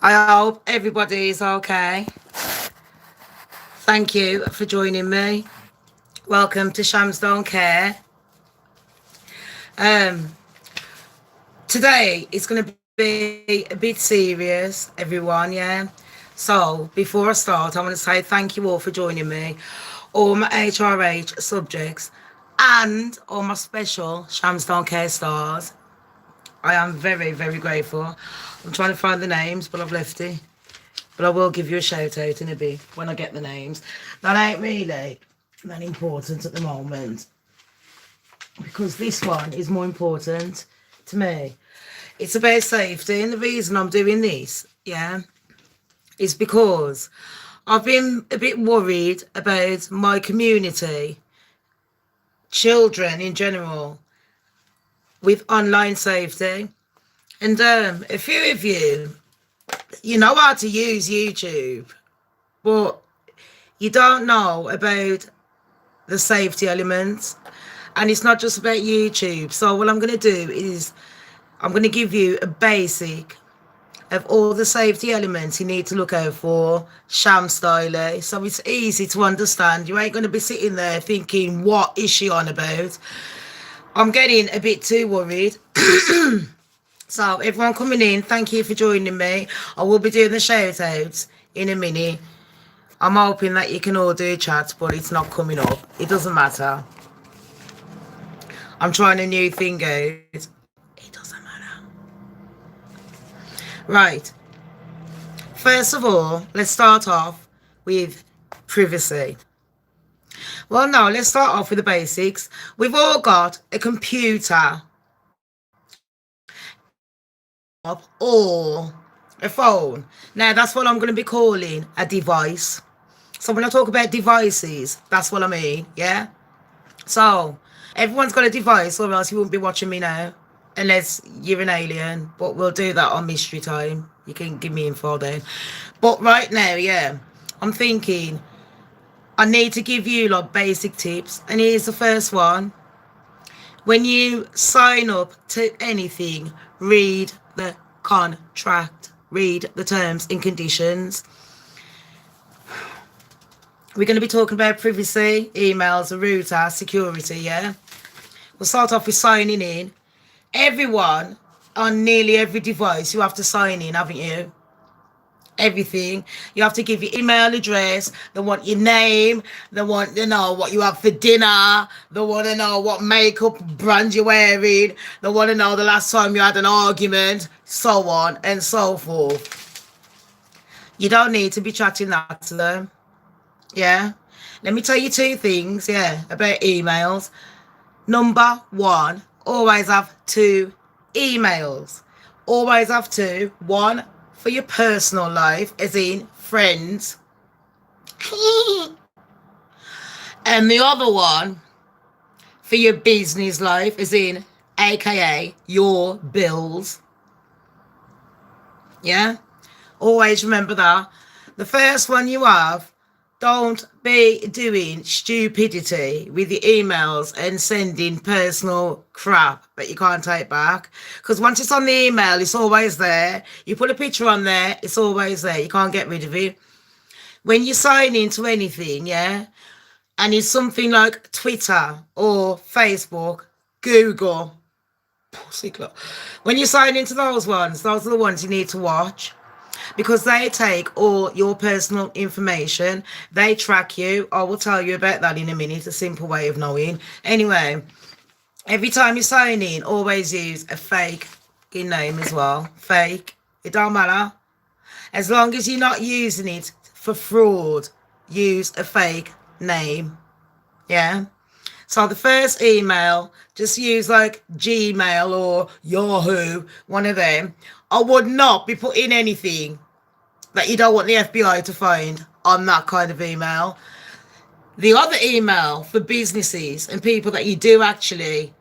I hope everybody is okay. Thank you for joining me. Welcome to Shamz Don't Care. Um, Today it's going to be a bit serious, everyone. Yeah. So before I start, I want to say thank you all for joining me. All my HRH subjects and all my special Shams Don't Care stars. I am very, very grateful. I'm trying to find the names, but I've left it. But I will give you a shout out in a bit when I get the names. That ain't really that important at the moment because this one is more important to me. It's about safety, and the reason I'm doing this, yeah, is because I've been a bit worried about my community, children in general, with online safety. And a few of you know how to use YouTube, but you don't know about the safety elements. And it's not just about YouTube. So what I'm going to do is I'm going to give you a basic of all the safety elements you need to look out for, sham style. So it's easy to understand. You ain't going to be sitting there thinking, what is she on about? I'm getting a bit too worried. So everyone coming in, thank you for joining me. I will be doing the shout outs in a minute. I'm hoping that you can all do chat, but it's not coming up. It doesn't matter. I'm trying a new thing out. It doesn't matter. Right. First of all, let's start off with privacy. Well, no, let's start off with the basics. We've all got a computer, a laptop, or a phone. Now, that's what I'm going to be calling a device. So when I talk about devices, that's what I mean, yeah? So, everyone's got a device, or else you wouldn't be watching me now. Unless you're an alien, but we'll do that on mystery time. You can give me info then. But right now, yeah, I'm thinking I need to give you like basic tips. And here's the first one. When you sign up to anything, read the contract, read the terms and conditions. We're going to be talking about privacy, emails, router, security, yeah? We'll start off with signing in. Everyone on nearly every device, you have to sign in, haven't you? Everything. You have to give your email address. They want your name. They want to know what you have for dinner. They want to know what makeup brand you're wearing. They want to know the last time you had an argument, so on and so forth. You don't need to be chatting that to them. Yeah? Let me tell you two things, yeah, about emails. Number one, always have two emails. Always have two. One for your personal life, as in friends. And the other one for your business life, as in A.K.A. your bills. Yeah? Always remember that. The first one you have, don't be doing stupidity with your emails and sending personal crap that you can't take back. Because once it's on the email, it's always there. You put a picture on there, it's always there. You can't get rid of it. When you sign into anything, yeah, and it's something like Twitter or Facebook, Google, when you sign into those are the ones you need to watch. Because they take all your personal information. They track you. I will tell you about that in a minute, a simple way of knowing. Anyway, every time you sign in, always use a fake name as well. Fake. It don't matter. As long as you're not using it for fraud, use a fake name. Yeah? So the first email, just use like Gmail or Yahoo, one of them. I would not be putting anything that you don't want the FBI to find on that kind of email. The other email for businesses and people that you do actually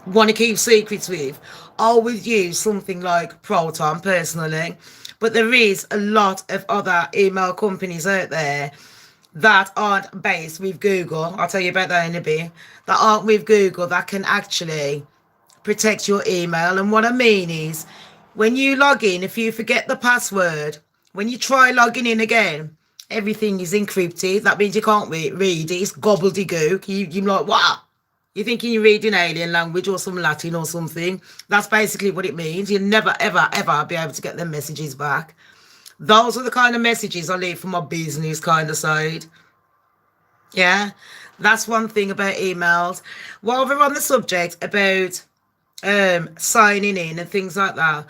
want to keep secrets with, I would use something like Proton personally. But there is a lot of other email companies out there that aren't based with Google. I'll tell you about that in a bit. That aren't with Google that can actually protect your email. And what I mean is, When you log in, if you forget the password, when you try logging in again, everything is encrypted. That means you can't read it. It's gobbledygook. You're like, what? You're thinking you're reading alien language or some Latin or something. That's basically what it means. You'll never, ever, ever be able to get them messages back. Those are the kind of messages I leave for my business kind of side. Yeah, that's one thing about emails. While we're on the subject about signing in and things like that,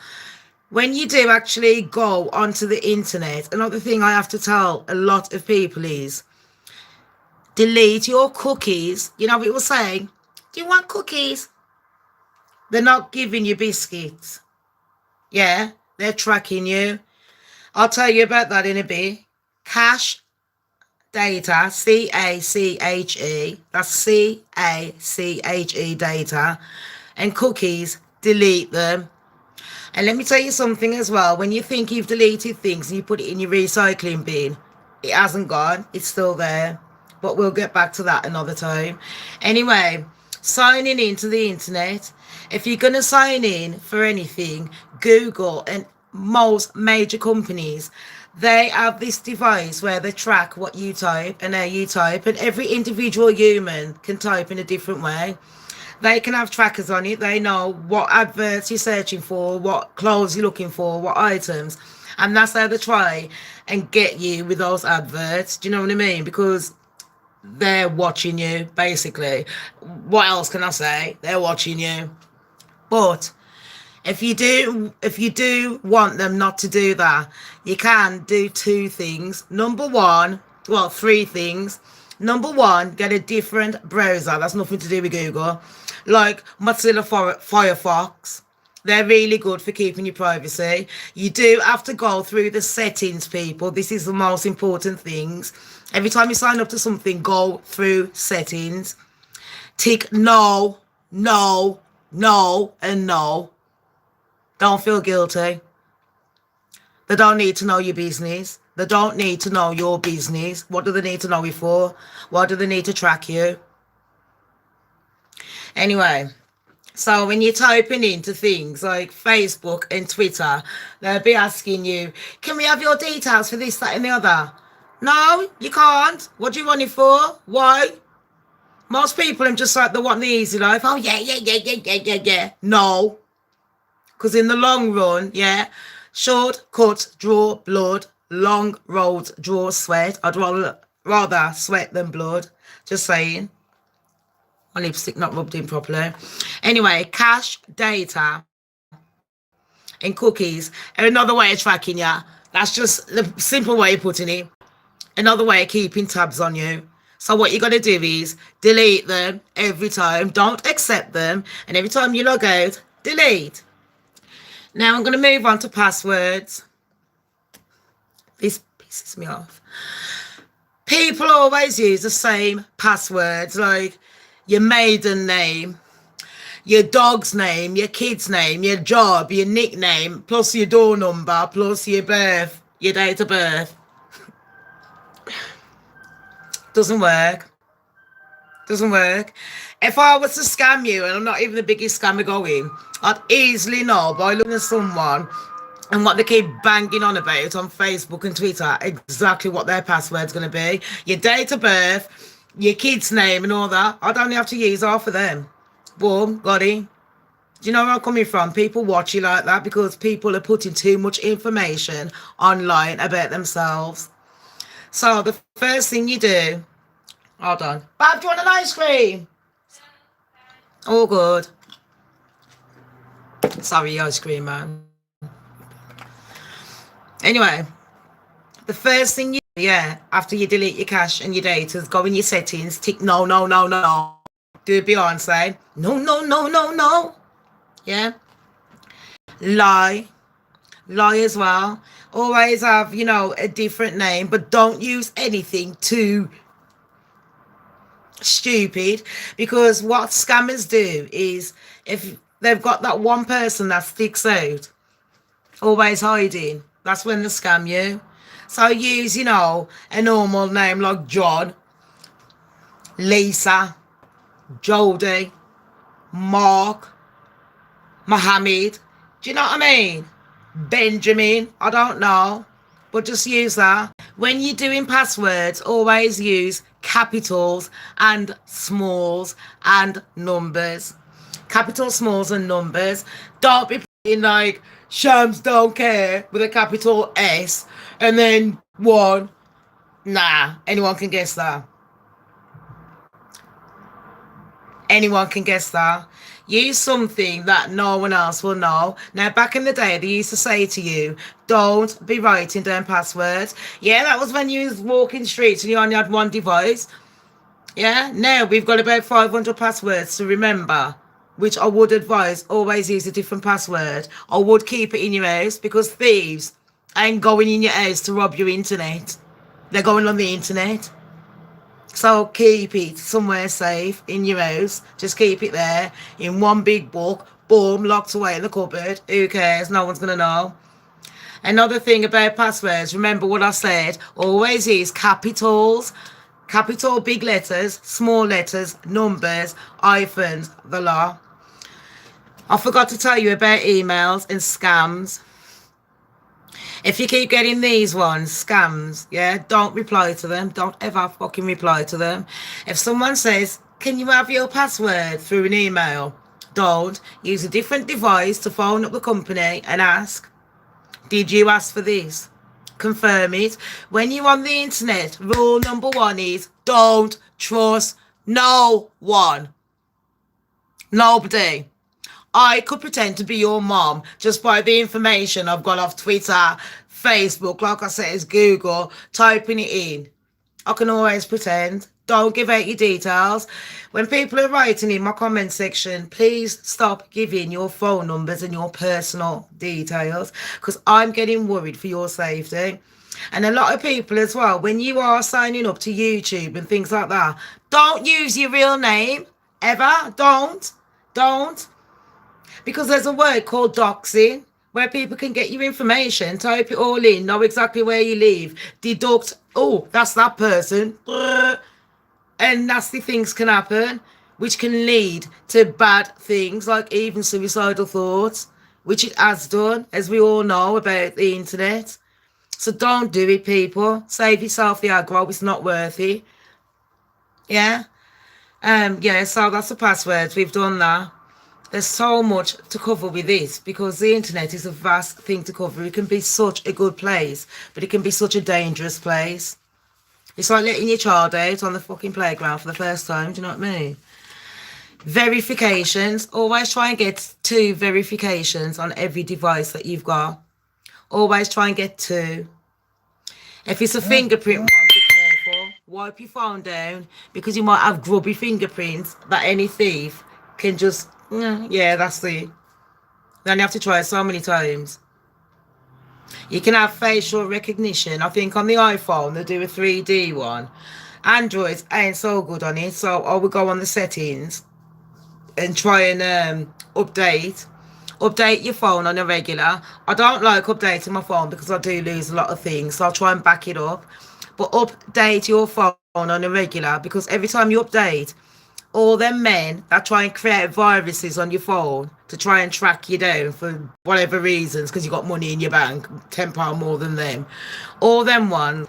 when you do actually go onto the internet, another thing I have to tell a lot of people is delete your cookies. You know what it was saying? Do you want cookies? They're not giving you biscuits. Yeah, they're tracking you. I'll tell you about that in a bit. Cache data, CACHE, that's CACHE data, and cookies, delete them. And let me tell you something as well. When you think you've deleted things and you put it in your recycling bin, it hasn't gone. It's still there. But we'll get back to that another time. Anyway, signing into the internet. If you're going to sign in for anything, Google and most major companies, they have this device where they track what you type and how you type. And every individual human can type in a different way. They can have trackers on it. They know what adverts you're searching for, what clothes you're looking for, what items. And that's how they try and get you with those adverts. Do you know what I mean? Because they're watching you, basically. What else can I say? They're watching you. But if you do want them not to do that, you can do two things. Number one, well, three things. Number one, get a different browser. That's nothing to do with Google. Like Mozilla Firefox. They're really good for keeping your privacy. You do have to go through the settings, people. This is the most important things. Every time you sign up to something, go through settings. Tick no, no, no, and no. Don't feel guilty. They don't need to know your business. They don't need to know your business. What do they need to know you for? Why do they need to track you? Anyway, so when you're typing into things like Facebook and Twitter, they'll be asking you, can we have your details for this, that, and the other? No, you can't. What do you want it for? Why? Most people are just like, they want the easy life. Oh, yeah, yeah, yeah, yeah, yeah, yeah, yeah. No. Because in the long run, yeah, short cuts draw blood, long roads draw sweat. I'd rather sweat than blood. Just saying. My lipstick not rubbed in properly. Anyway, cache data and cookies are another way of tracking you. That's just the simple way of putting it. Another way of keeping tabs on you. So what you got to do is delete them every time. Don't accept them. And every time you log out, delete. Now I'm going to move on to passwords. This pisses me off. People always use the same passwords, like your maiden name, your dog's name, your kid's name, your job, your nickname, plus your door number, plus your date of birth. Doesn't work. Doesn't work. If I was to scam you, and I'm not even the biggest scammer going, I'd easily know by looking at someone and what they keep banging on about on Facebook and Twitter exactly what their password's going to be. Your date of birth, your kid's name and all that. I'd only have to use half of them. Boom, got it. Do you know where I'm coming from? People watch you like that because people are putting too much information online about themselves. So the first thing you do, hold on. Bab, do you want an ice cream? All good. Sorry, ice cream, man. Anyway, the first thing you do, yeah, after you delete your cache and your data, is go in your settings, tick no, no, no, no. Do a Beyonce. No, no, no, no, no. Yeah. Lie. Lie as well. Always have, a different name, but don't use anything too stupid, because what scammers do is, if they've got that one person that sticks out, always hiding, that's when they scam you. So use, a normal name like John, Lisa, Jody, Mark, Mohammed. Do you know what I mean? Benjamin, I don't know, but just use that. When you're doing passwords, always use capitals and smalls and numbers. Capital, smalls, and numbers. Don't be putting like Shams don't care with a capital S and then one. Nah, anyone can guess that. Anyone can guess that. Use something that no one else will know. Now, back in the day, they used to say to you, don't be writing down passwords. Yeah, that was when you was walking streets and you only had one device. Yeah, now we've got about 500 passwords to remember, which I would advise always use a different password. I would keep it in your house because thieves ain't going in your house to rob your internet. They're going on the internet. So keep it somewhere safe in your house. Just keep it there in one big book. Boom, locked away in the cupboard. Who cares? No one's going to know. Another thing about passwords, remember what I said. Always use capitals. Capital big letters, small letters, numbers, hyphens, the law. I forgot to tell you about emails and scams. If you keep getting these ones, scams, yeah, don't reply to them. Don't ever fucking reply to them. If someone says, can you have your password through an email? Don't. Use a different device to phone up the company and ask, did you ask for this? Confirm it. When you're on the internet, rule number one is don't trust no one. Nobody. I could pretend to be your mom just by the information I've got off Twitter, Facebook, like I said, it's Google, typing it in. I can always pretend. Don't give out your details. When people are writing in my comment section, please stop giving your phone numbers and your personal details because I'm getting worried for your safety. And a lot of people as well, when you are signing up to YouTube and things like that, don't use your real name ever. Don't. Because there's a word called doxing where people can get your information, type it all in, know exactly where you live, deduct, oh, that's that person. And nasty things can happen, which can lead to bad things like even suicidal thoughts, which it has done, as we all know about the internet. So don't do it, people. Save yourself the aggro. It's not worth it. Yeah. Yeah, so that's the passwords. We've done that. There's so much to cover with this because the internet is a vast thing to cover. It can be such a good place, but it can be such a dangerous place. It's like letting your child out on the fucking playground for the first time. Do you know what I mean? Verifications. Always try and get 2 verifications on every device that you've got. Always try and get 2. If it's a fingerprint one, be careful. Wipe your phone down because you might have grubby fingerprints that any thief can just... yeah, that's it. Then you have to try it so many times. You can have facial recognition. I think on the iPhone they do a 3D one. Androids ain't so good on it, so I would go on the settings and try and update your phone on a regular. I don't like updating my phone because I do lose a lot of things, so I'll try and back it up. But update your phone on a regular because every time you update, all them men that try and create viruses on your phone to try and track you down for whatever reasons, because you got money in your bank, £10 more than them, all them ones,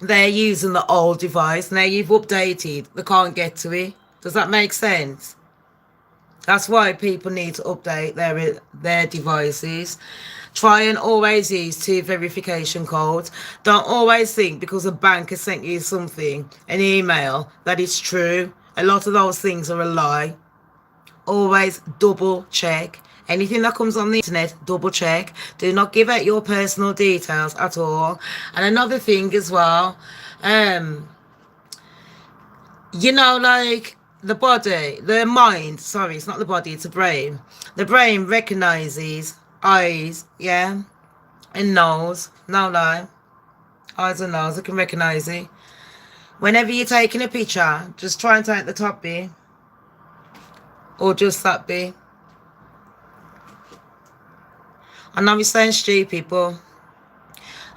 they're using the old device. Now you've updated, they can't get to it. Does that make sense? That's why people need to update their devices. Try and always use 2 verification codes. Don't always think because a bank has sent you something, an email, that it's true. A lot of those things are a lie. Always double check. Anything that comes on the internet, double check. Do not give out your personal details at all. And another thing as well, you know, like the mind, sorry, it's not the body, it's the brain. The brain recognizes eyes, yeah, and nose. No lie. Eyes and nose, it can recognize it. Whenever you're taking a picture, just try and take the top bit. Or just that bit. I know you're saying stupid, but...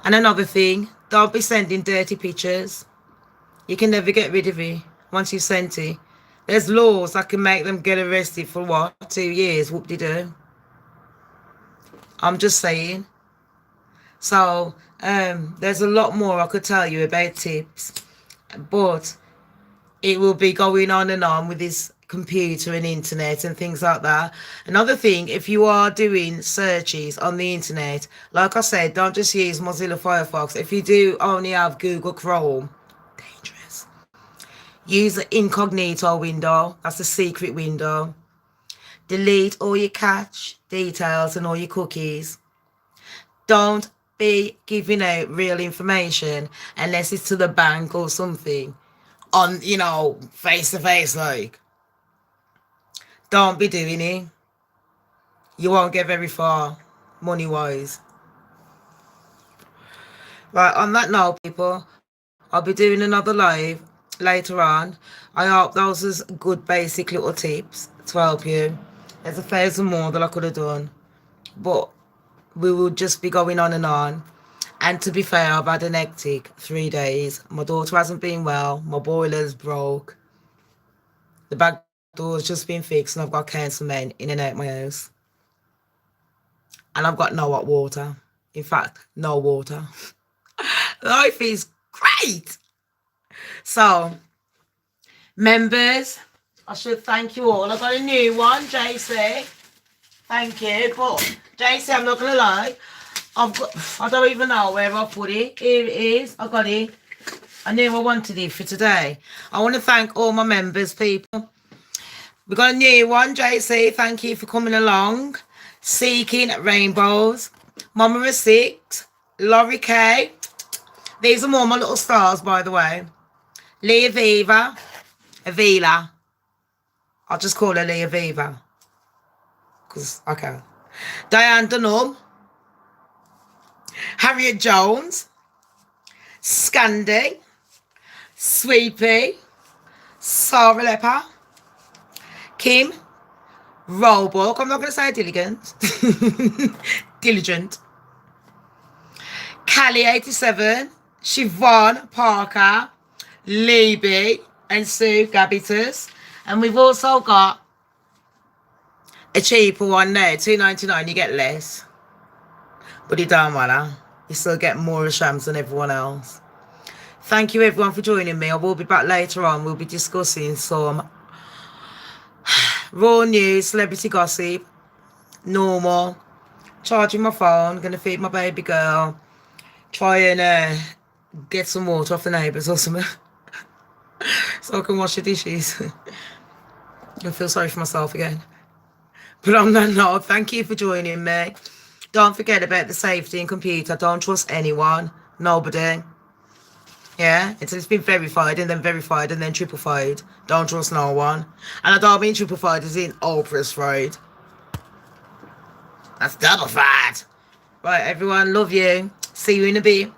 And another thing, don't be sending dirty pictures. You can never get rid of it once you've sent it. There's laws that can make them get arrested for what? 2 years, whoop-de-doo. I'm just saying. So there's a lot more I could tell you about tips, but it will be going on and on with this computer and internet and things like that. Another thing, if you are doing searches on the internet, like I said, don't just use Mozilla Firefox. If you do only have Google Chrome, dangerous. Use the incognito window. That's the secret window. Delete all your cache details and all your cookies. Don't be giving out real information unless it's to the bank or something on, face to face. Like, don't be doing it. You won't get very far, money wise. Right, on that note, people, I'll be doing another live later on. I hope those was good basic little tips to help you. There's 1,000 more that I could have done, but we will just be going on and on. And to be fair, I've had an hectic 3 days. My daughter hasn't been well. My boiler's broke. The back door's just been fixed, and I've got council men in and out my house. And I've got no hot water. In fact, no water. Life is great. So, members, I should thank you all. I got a new one, JC. Thank you. But, JC, I'm not going to lie. I don't even know where I put it. Here it is. I got it. I knew I wanted it for today. I want to thank all my members, people. We got a new one, JC. Thank you for coming along. Seeking Rainbows. Mama of 6. Laurie K. These are more my little stars, by the way. Leah Viva. Avila. I'll just call her Leah Viva. Because I can. Diane Dunham. Harriet Jones. Scandi. Sweepy. Sarah Lepper. Kim. Roebuck. I'm not going to say diligent. Diligent. Callie 87. Siobhan Parker. Libby. And Sue Gabitus. And we've also got a cheaper one there. $2.99. You get less. But it don't matter. You still get more of Shamz than everyone else. Thank you everyone for joining me. I will be back later on. We'll be discussing some raw news, celebrity gossip, normal, charging my phone, gonna feed my baby girl, try and get some water off the neighbours or something so I can wash the dishes. I feel sorry for myself again. But on that note, thank you for joining me. Don't forget about the safety and computer. Don't trust anyone. Nobody. Yeah? Until it's been verified and then triple-fied. Don't trust no one. And I don't mean triple-fied as in Oprah's fried. That's double-fied. Right, everyone. Love you. See you in a bit.